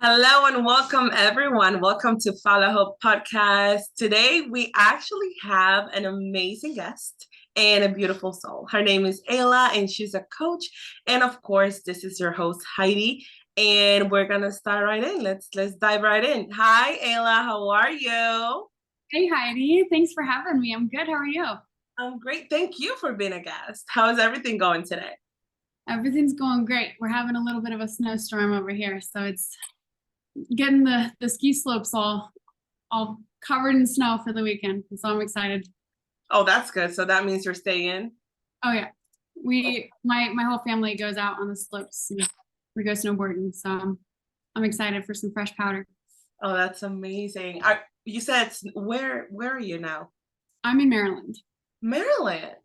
Hello and welcome, everyone. Welcome to Falohop podcast. Today, we actually have an amazing guest and a beautiful soul. Her name is Ayla, and she's a coach. And of course, this is your host, Heidi. And we're gonna start right in. Let's dive right in. Hi, Ayla. How are you? Hey Heidi, thanks for having me. I'm good. How are you? I'm great. Thank you for being a guest. How is everything going today? Everything's going great. We're having a little bit of a snowstorm over here, so it's getting the ski slopes all covered in snow for the weekend. So I'm excited. Oh, that's good. So that means you're staying. Oh yeah, my whole family goes out on the slopes and we go snowboarding. So I'm excited for some fresh powder. Oh, that's amazing. You said where are you now? I'm in Maryland. Maryland.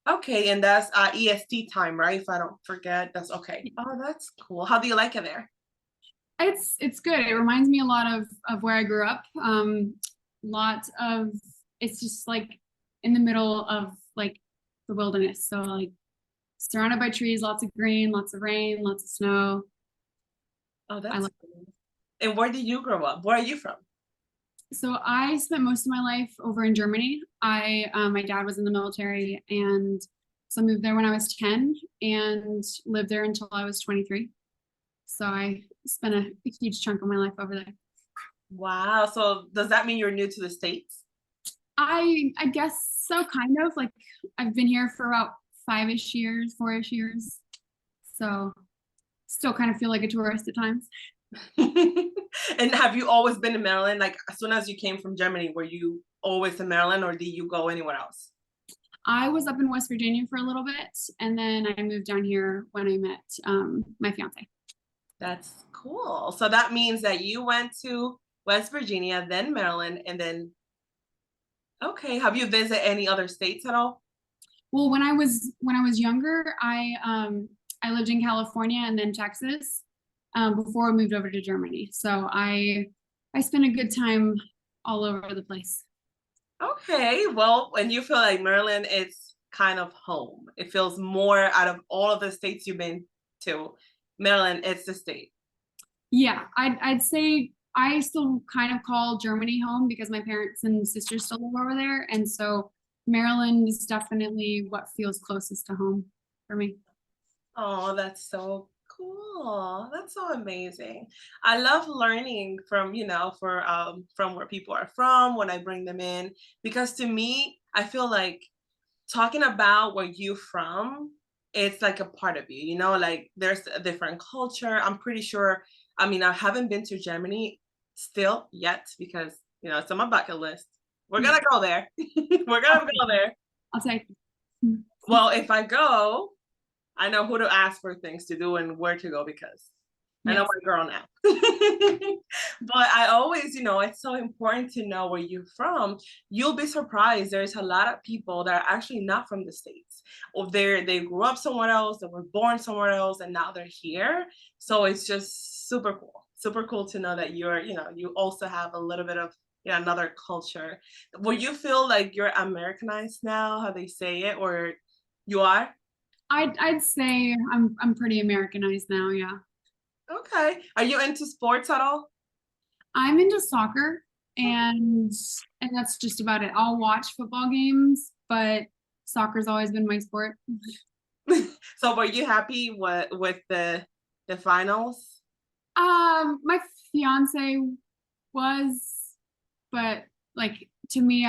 Okay, and that's EST time, right? If I don't forget, that's okay. Oh, that's cool. How do you like it there? It's good. It reminds me a lot of where I grew up. Lot of it's just like in the middle of like the wilderness. So like surrounded by trees, lots of green, lots of rain, lots of snow. Oh, I that's love cool. And where did you grow up? Where are you from? So I spent most of my life over in Germany. I my dad was in the military, and so I moved there when I was 10 and lived there until I was 23. So I spent a huge chunk of my life over there. Wow. So does that mean you're new to the States? I guess so, kind of. Like I've been here for about 5-ish years, 4-ish years. So still kind of feel like a tourist at times. And have you always been in Maryland? Like as soon as you came from Germany, were you always in Maryland or did you go anywhere else? I was up in West Virginia for a little bit, and then I moved down here when I met my fiance. That's cool. So that means that you went to West Virginia, then Maryland, and then okay. Have you visited any other states at all? Well, when I was younger, I lived in California and then Texas before I moved over to Germany. So I spent a good time all over the place. Okay, well, when you feel like Maryland is kind of home, it feels more out of all of the states you've been to. Maryland, it's the state. Yeah, I'd say I still kind of call Germany home because my parents and sisters still live over there, and so Maryland is definitely what feels closest to home for me. Oh, that's so cool. That's so amazing. I love learning from, from where people are from when I bring them in because to me, I feel like talking about where you from, it's like a part of you, like there's a different culture. I'm pretty sure, I mean, I haven't been to Germany still yet because, it's on my bucket list. We're Yeah, gonna go there. We're I'll gonna take go there. I'll take Well, if I go, I know who to ask for things to do and where to go because I know Yes. my girl now. But I always, it's so important to know where you're from. You'll be surprised. There's a lot of people that are actually not from the States. Or they grew up somewhere else, they were born somewhere else, and now they're here. So it's just super cool. Super cool to know that you also have a little bit of another culture. Will you feel like you're Americanized now, how they say it, or you are? I'd say I'm pretty Americanized now, yeah. Okay. Are you into sports at all? I'm into soccer and and that's just about it. I'll watch football games, but soccer's always been my sport. So were you happy with the finals? My fiance was, but like to me,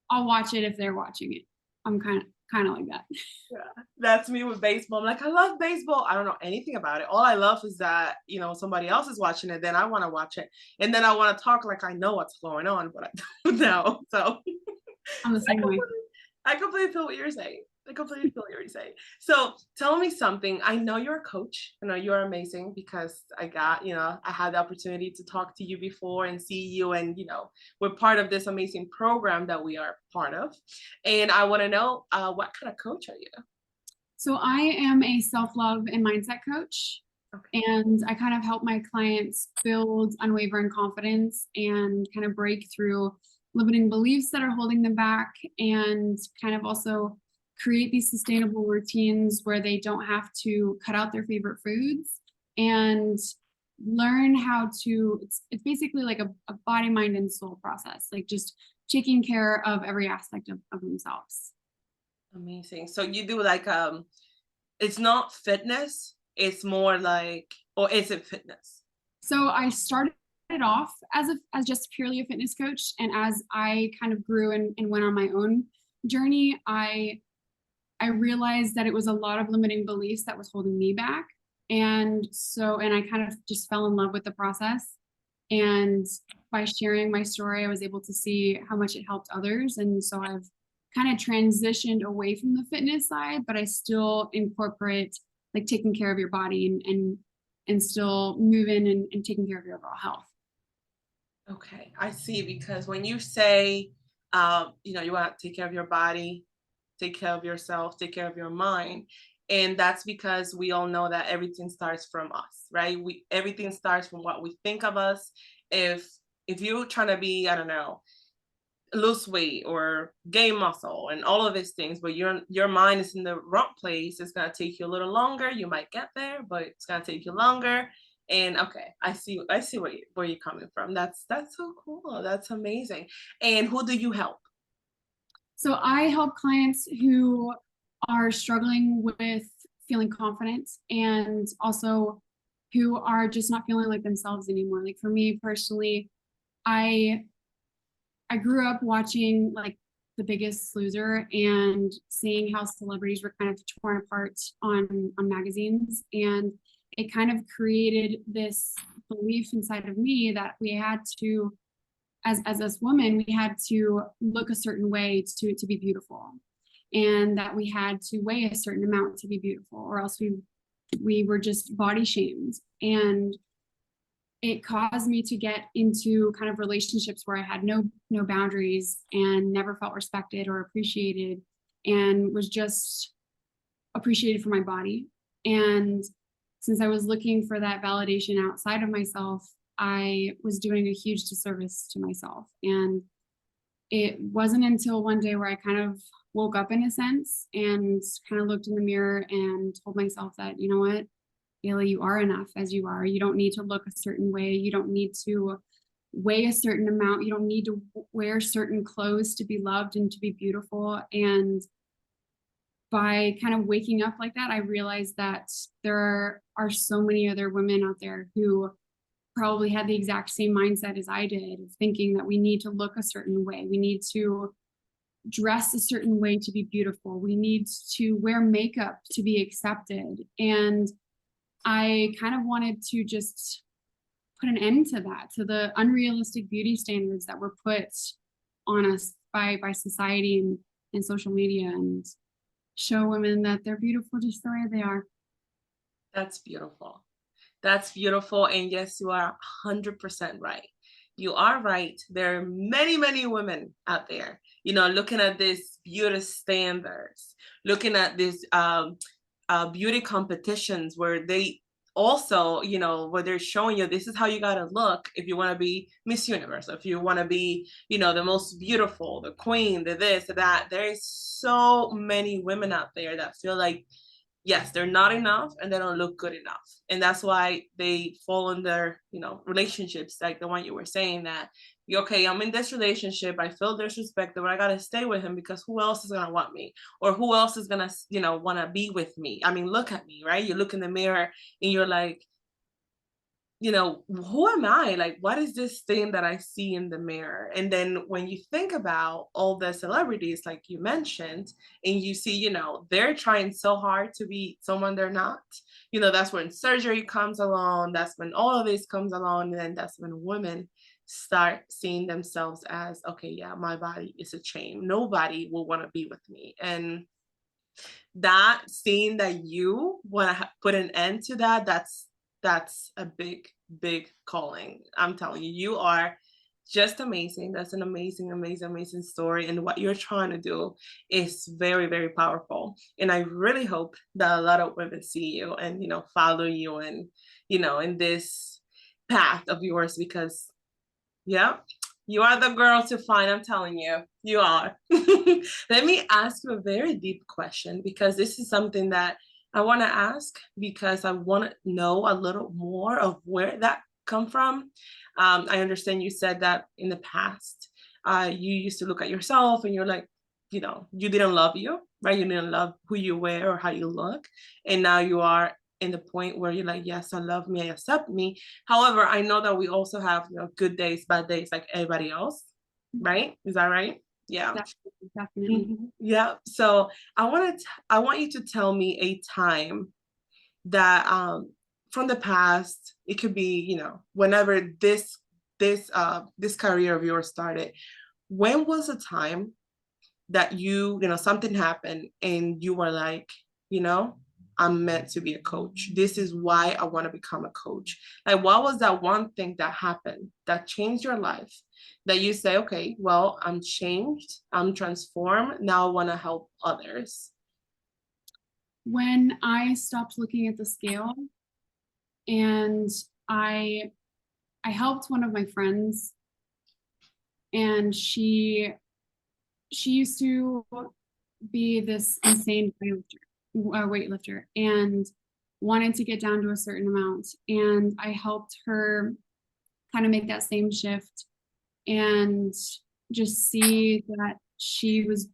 I'll watch it if they're watching it. I'm kind of like that. Yeah, that's me with baseball. I'm like, I love baseball. I don't know anything about it. All I love is that, somebody else is watching it, then I want to watch it. And then I want to talk like I know what's going on, but I don't know. So I'm the I same way. completely, I completely feel what you're saying. I completely feel what you're saying. So tell me something. I know you're a coach. I know you're amazing because I had the opportunity to talk to you before and see you, and we're part of this amazing program that we are part of. And I want to know, what kind of coach are you? So I am a self-love and mindset coach, Okay. and I kind of help my clients build unwavering confidence and kind of break through limiting beliefs that are holding them back, and kind of also create these sustainable routines where they don't have to cut out their favorite foods and learn how to, it's basically like a body, mind, and soul process, like just taking care of every aspect of themselves. Amazing. So you do like it's not fitness, it's more like, or is it fitness? So I started off as just purely a fitness coach, and as I kind of grew and went on my own journey, I realized that it was a lot of limiting beliefs that was holding me back. And so, and I kind of just fell in love with the process. And by sharing my story, I was able to see how much it helped others. And so I've kind of transitioned away from the fitness side, but I still incorporate like taking care of your body and still moving and taking care of your overall health. Okay, I see. Because when you say, you know, you want to take care of your body, take care of yourself, take care of your mind, and that's because we all know that everything starts from us, right? We everything starts from what we think of us. If if you're trying to be, I don't know, lose weight or gain muscle and all of these things, but your mind is in the wrong place, it's gonna take you a little longer. You might get there, but it's gonna take you longer. And okay, I see where you're coming from. That's so cool. That's amazing. And who do you help? So I help clients who are struggling with feeling confident and also who are just not feeling like themselves anymore. Like for me personally, I I grew up watching like The Biggest Loser and seeing how celebrities were kind of torn apart on magazines, and it kind of created this belief inside of me that we had to, as us women, we had to look a certain way to be beautiful, and that we had to weigh a certain amount to be beautiful, or else we were just body shamed. And it caused me to get into kind of relationships where I had no boundaries and never felt respected or appreciated, and was just appreciated for my body. And since I was looking for that validation outside of myself, I was doing a huge disservice to myself. And it wasn't until one day where I kind of woke up in a sense and kind of looked in the mirror and told myself that, you know what, Ayla, you are enough as you are. You don't need to look a certain way. You don't need to weigh a certain amount. You don't need to wear certain clothes to be loved and to be beautiful. And by kind of waking up like that, I realized that there are so many other women out there who probably had the exact same mindset as I did, of thinking that we need to look a certain way. We need to dress a certain way to be beautiful. We need to wear makeup to be accepted. And I kind of wanted to just put an end to that, to the unrealistic beauty standards that were put on us by society and social media, and show women that they're beautiful just the way they are. That's beautiful. That's beautiful. And yes, you are 100% right. You are right. There are many, many women out there, you know, looking at these beauty standards, looking at these beauty competitions where they also, you know, where they're showing you this is how you got to look if you want to be Miss Universe, if you want to be, you know, the most beautiful, the queen, the this, the that. There is so many women out there that feel like yes, they're not enough and they don't look good enough. And that's why they fall in their, you know, relationships like the one you were saying that, okay, I'm in this relationship, I feel disrespected, but I gotta stay with him because who else is gonna want me? Or who else is gonna, you know, wanna be with me? I mean, look at me, right? You look in the mirror and you're like, you know, who am I? Like, what is this thing that I see in the mirror? And then when you think about all the celebrities, like you mentioned, and you see, you know, they're trying so hard to be someone they're not, you know, that's when surgery comes along, that's when all of this comes along, and then that's when women start seeing themselves as, okay, yeah, my body is a shame. Nobody will want to be with me. And that seeing that you want to put an end to that, that's a big calling. I'm telling you, you are just amazing. That's an amazing story, and what you're trying to do is very powerful. And I really hope that a lot of women see you and, you know, follow you and, you know, in this path of yours, because yeah, you are the girl to find. I'm telling you, you are. Let me ask you a very deep question, because this is something that I want to ask because I want to know a little more of where that come from. I understand you said that in the past, you used to look at yourself and you're like, you didn't love you, right? You didn't love who you were or how you look. And now you are in the point where you're like, yes, I love me, I accept me. However, I know that we also have, good days, bad days like everybody else, right? Is that right? Yeah. Definitely, definitely. Yeah. So I want you to tell me a time that from the past, it could be, whenever this career of yours started. When was a time that something happened and you were like, you know, I'm meant to be a coach. This is why I want to become a coach. Like, what was that one thing that happened that changed your life that you say, okay, well, I'm changed, I'm transformed. Now I want to help others. When I stopped looking at the scale and I I helped one of my friends, and she used to be this insane weightlifter and wanted to get down to a certain amount. And I helped her kind of make that same shift and just see that she was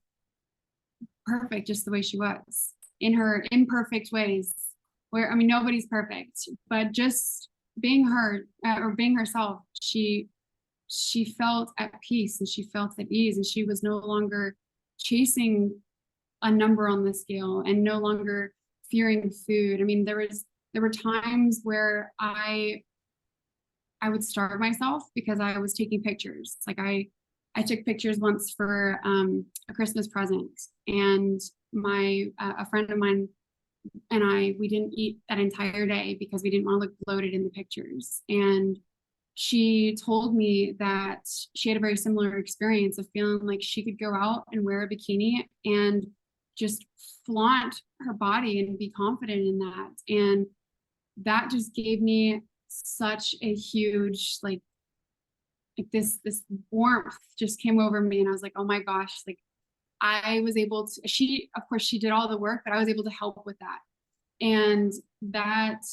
perfect just the way she was in her imperfect ways. Where, I mean, nobody's perfect, but just being her or being herself, she felt at peace and she felt at ease, and she was no longer chasing a number on the scale and no longer fearing food. I mean, there were times where I would starve myself because I was taking pictures. Like I took pictures once for a Christmas present, and my a friend of mine and we didn't eat that entire day because we didn't want to look bloated in the pictures. And she told me that she had a very similar experience of feeling like she could go out and wear a bikini and just flaunt her body and be confident in that. And that just gave me such a huge this warmth just came over me, and I was like, oh my gosh, like I was able to, she, of course, she did all the work, but I was able to help with that. And that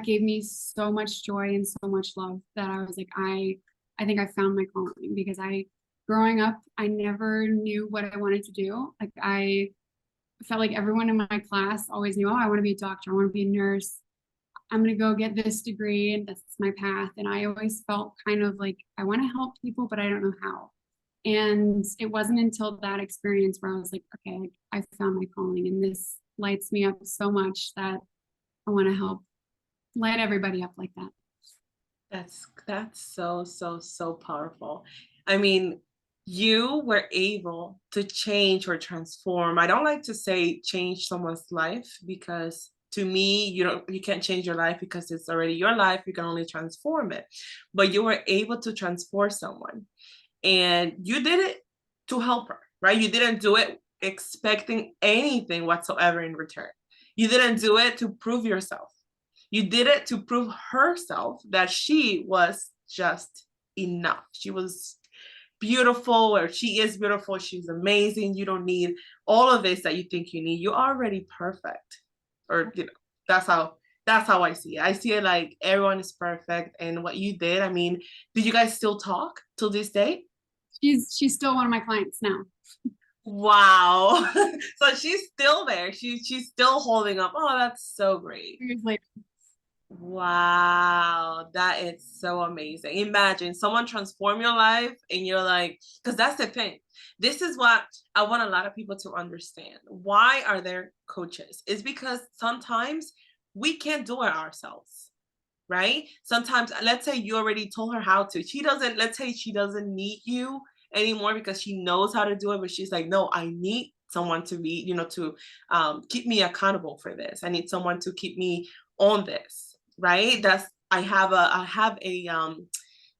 gave me so much joy and so much love that I was like, I think I found my calling, because growing up, I never knew what I wanted to do. Like I felt like everyone in my class always knew, oh, I want to be a doctor, I want to be a nurse, I'm going to go get this degree and that's my path. And I always felt kind of like I want to help people, but I don't know how. And it wasn't until that experience where I was like, okay, I found my calling, and this lights me up so much that I want to help light everybody up like that. That's so, so, so powerful. I mean, you were able to change or transform. I don't like to say change someone's life, because to me, you can't change your life because it's already your life. You can only transform it. But you were able to transform someone, and you did it to help her, right? You didn't do it expecting anything whatsoever in return. You didn't do it to prove yourself. You did it to prove herself that she was just enough. She was beautiful, or she is beautiful. She's amazing. You don't need all of this that you think you need. You're already perfect. Or that's how I see it. I see it like everyone is perfect. And what you did, I mean, did you guys still talk till this day? She's still one of my clients now. Wow. So she's still there. She's still holding up. Oh, that's so great. Years later. Wow, that is so amazing. Imagine someone transform your life and you're like, because that's the thing. This is what I want a lot of people to understand. Why are there coaches? It's because sometimes we can't do it ourselves, right? Sometimes, let's say you already told her how to. Let's say she doesn't need you anymore because she knows how to do it, but she's like, no, I need someone to be, to keep me accountable for this. I need someone to keep me on this, right? I have a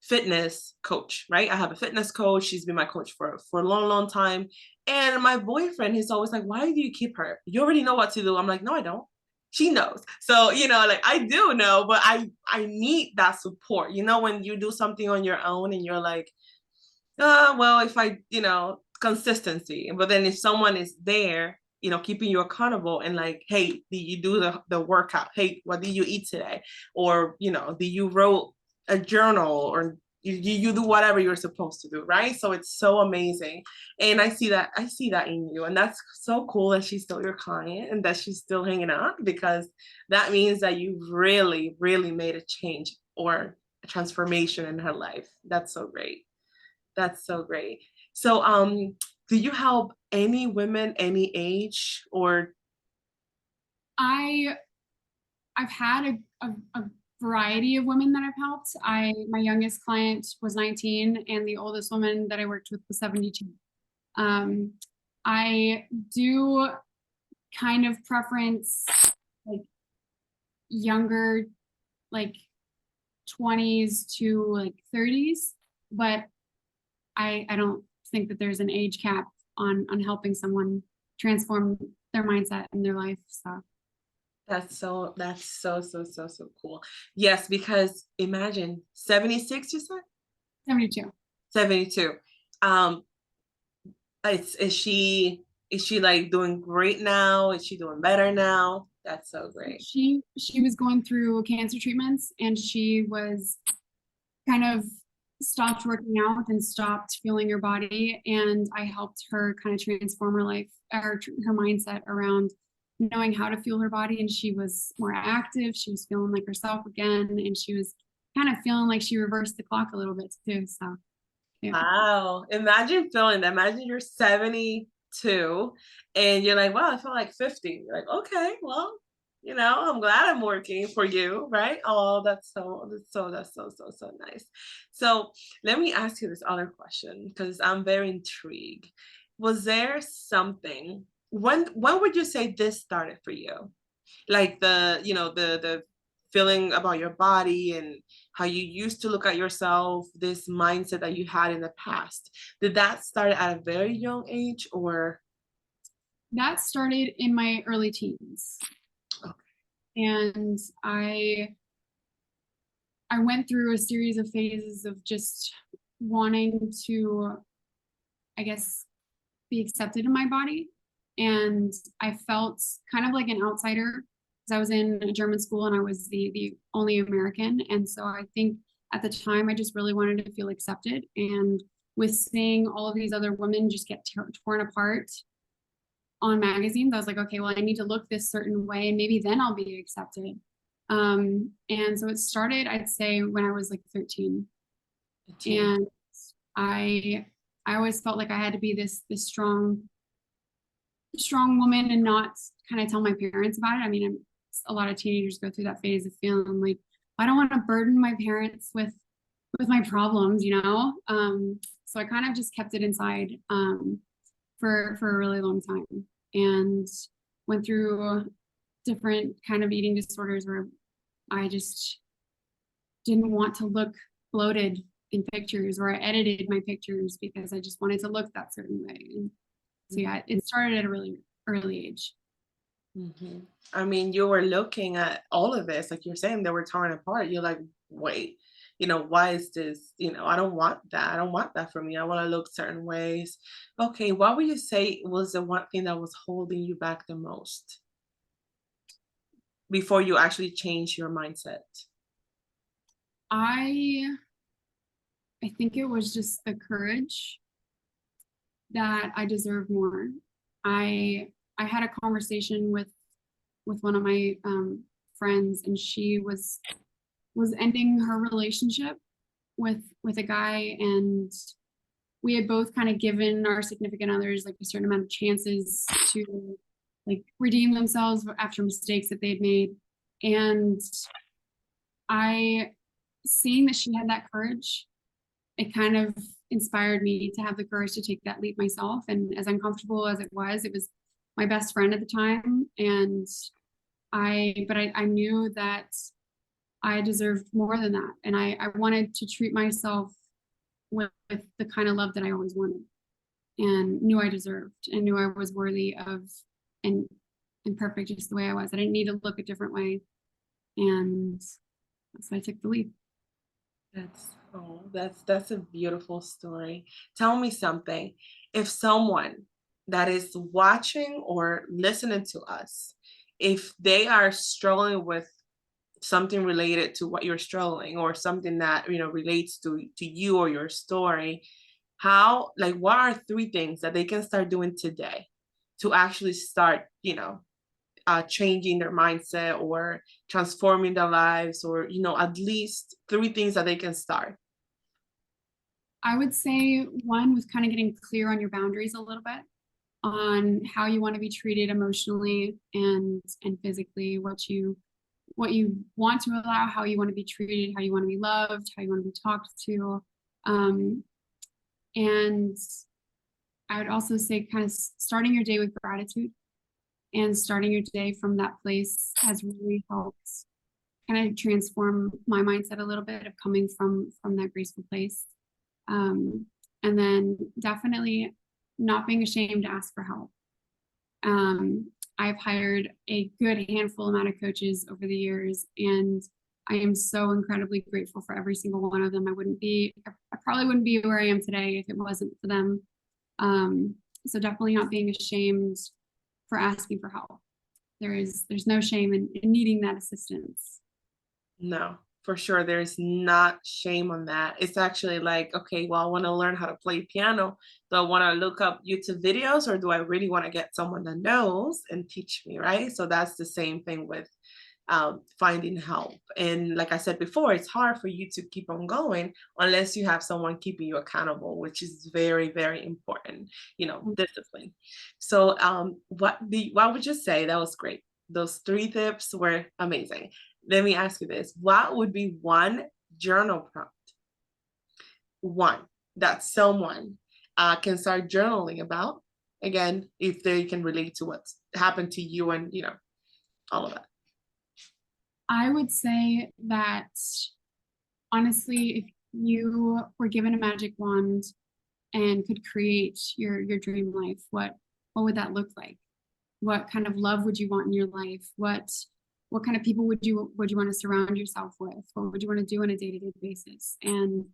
fitness coach, right? I have a fitness coach. She's been my coach for a long, long time. And my boyfriend, he's always like, why do you keep her? You already know what to do. I'm like, no, I don't. She knows. So, like I do know, but I need that support. When you do something on your own and you're like, well, if I, consistency. But then if someone is there keeping you accountable and like, hey, did you do the workout? Hey, what did you eat today? Or, did you wrote a journal, or you do whatever you're supposed to do, right? So it's so amazing. And I see that in you. And that's so cool that she's still your client and that she's still hanging out, because that means that you really, really made a change or a transformation in her life. That's so great. That's so great. So, do you help any women, any age, or I I've had a variety of women that I've helped. My youngest client was 19, and the oldest woman that I worked with was 72. Um, I do kind of preference like younger, like 20s to like 30s, but I don't think that there's an age cap on helping someone transform their mindset and their life. So that's so cool. Yes, because imagine 76, you said? 72. 72. Um, is she like doing great now? Is she doing better now? That's so great. She was going through cancer treatments, and she was kind of stopped working out and stopped feeling her body, and I helped her kind of transform her life or her mindset around knowing how to feel her body, and she was more active, she was feeling like herself again, and she was kind of feeling like she reversed the clock a little bit too. So yeah. Wow. Imagine feeling that. Imagine you're 72 and you're like, wow, I feel like 50. You're like, okay, well, I'm glad I'm working for you, right? Oh, that's so nice. So let me ask you this other question, because I'm very intrigued. Was there something, when would you say this started for you? Like the feeling about your body and how you used to look at yourself, this mindset that you had in the past, did that start at a very young age, or That started in my early teens, and I went through a series of phases of just wanting to, I guess, be accepted in my body. And I felt kind of like an outsider because I was in a German school and I was the only American. And so I think at the time I just really wanted to feel accepted. And with seeing all of these other women just get torn apart on magazines, I was like, okay, well, I need to look this certain way and maybe then I'll be accepted. And so it started, I'd say, when I was like 13. And I I always felt like I had to be this strong woman and not kind of tell my parents about it. I mean, a lot of teenagers go through that phase of feeling like I don't want to burden my parents with my problems, you know. So I kind of just kept it inside for a really long time, and went through different kind of eating disorders where I just didn't want to look bloated in pictures, or I edited my pictures because I just wanted to look that certain way. And so yeah, it started at a really early age. Mhm. I mean, you were looking at all of this, like you're saying, they were torn apart. You're like, wait, why is this? I don't want that. I don't want that for me. I want to look certain ways. Okay, what would you say was the one thing that was holding you back the most before you actually change your mindset? I I think it was just the courage that I deserve more. I had a conversation with one of my friends, and she was ending her relationship with a guy, and we had both kind of given our significant others like a certain amount of chances to like redeem themselves after mistakes that they'd made. And I seeing that she had that courage, it kind of inspired me to have the courage to take that leap myself. And as uncomfortable as it was my best friend at the time. And I knew that I deserved more than that. And I wanted to treat myself with the kind of love that I always wanted and knew I deserved and knew I was worthy of and and perfect just the way I was. I didn't need to look a different way. And so I took the leap. That's a beautiful story. Tell me something. If someone that is watching or listening to us, if they are struggling with something related to what you're struggling, or something that, you know, relates to you or your story, how, like, what are 3 things that they can start doing today to actually start, you know, changing their mindset or transforming their lives, or, you know, at least 3 things that they can start? I would say one was kind of getting clear on your boundaries a little bit, on how you want to be treated emotionally and physically, what you want to allow, how you want to be treated, how you want to be loved, how you want to be talked to. And I would also say kind of starting your day with gratitude, and starting your day from that place has really helped kind of transform my mindset a little bit of coming from that graceful place. And then definitely not being ashamed to ask for help. I've hired a good handful amount of coaches over the years, and I am so incredibly grateful for every single one of them. I probably wouldn't be where I am today if it wasn't for them. So definitely not being ashamed for asking for help. There's no shame in needing that assistance. No, for sure. There's not shame on that. It's actually like, okay, well, I want to learn how to play piano. Do I want to look up YouTube videos, or do I really want to get someone that knows and teach me, right? So that's the same thing with finding help. And like I said before, it's hard for you to keep on going unless you have someone keeping you accountable, which is very, very important, you know, discipline. So what would you say? That was great. Those 3 tips were amazing. Let me ask you this. What would be one journal prompt, one that someone can start journaling about? Again, if they can relate to what's happened to you, and, you know, all of that. I would say that honestly, if you were given a magic wand and could create your dream life, what would that look like? What kind of love would you want in your life? What kind of people would you want to surround yourself with? What would you want to do on a day-to-day basis? And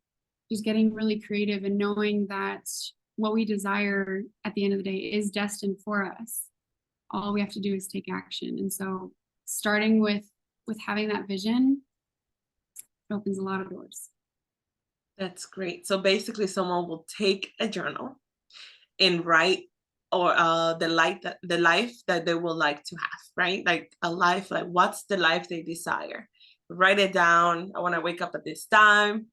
just getting really creative and knowing that what we desire at the end of the day is destined for us. All we have to do is take action. And so starting with having that vision opens a lot of doors. That's great. So basically, someone will take a journal and write, or the life that they would like to have, right? Like a life, like what's the life they desire? Write it down. I want to wake up at this time.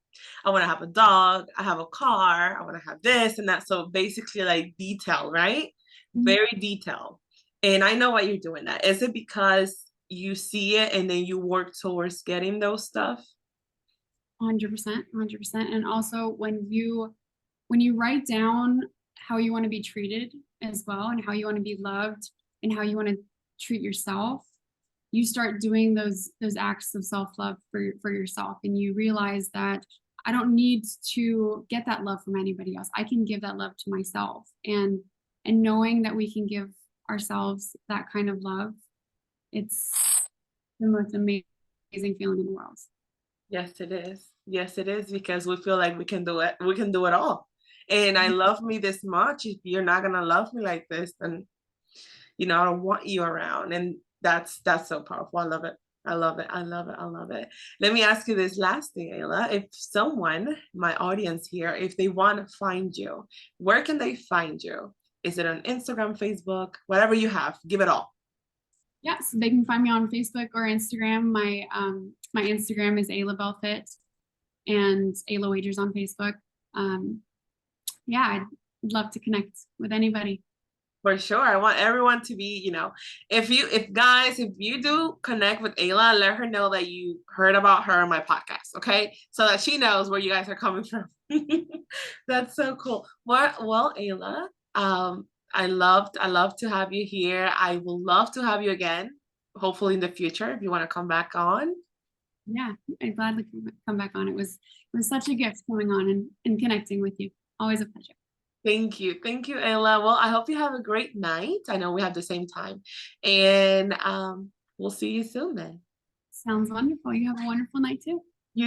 I want to have a dog. I have a car. I want to have this and that. So basically, like detail, right? Very detailed. And I know why you're doing that. Is it because you see it and then you work towards getting those stuff? 100%, 100%. And also when you write down how you want to be treated as well, and how you want to be loved, and how you want to treat yourself, you start doing those acts of self-love for yourself, and you realize that I don't need to get that love from anybody else. I can give that love to myself. And knowing that we can give ourselves that kind of love, it's the most amazing feeling in the world. Yes, it is. Yes, it is, because we feel like we can do it. We can do it all. And I love me this much. If you're not gonna love me like this, then, you know, I don't want you around. And that's so powerful. I love it. I love it. I love it. I love it. Let me ask you this last thing, Ayla. If someone, my audience here, if they want to find you, where can they find you? Is it on Instagram, Facebook, whatever you have? Give it all. Yeah, so they can find me on Facebook or Instagram. My Instagram is Ayla Belfit, and Ayla Wagers on Facebook. Yeah, I'd love to connect with anybody. For sure. I want everyone to be, you know, if you do connect with Ayla, let her know that you heard about her on my podcast, okay? So that she knows where you guys are coming from. That's so cool. Well, Ayla, I love to have you here. I will love to have you again, hopefully in the future, if you want to come back on. Yeah, I'd gladly come back on. It was such a gift coming on and connecting with you. Always a pleasure. Thank you. Thank you, Ayla. Well, I hope you have a great night. I know we have the same time. And we'll see you soon then. Sounds wonderful. You have a wonderful night too.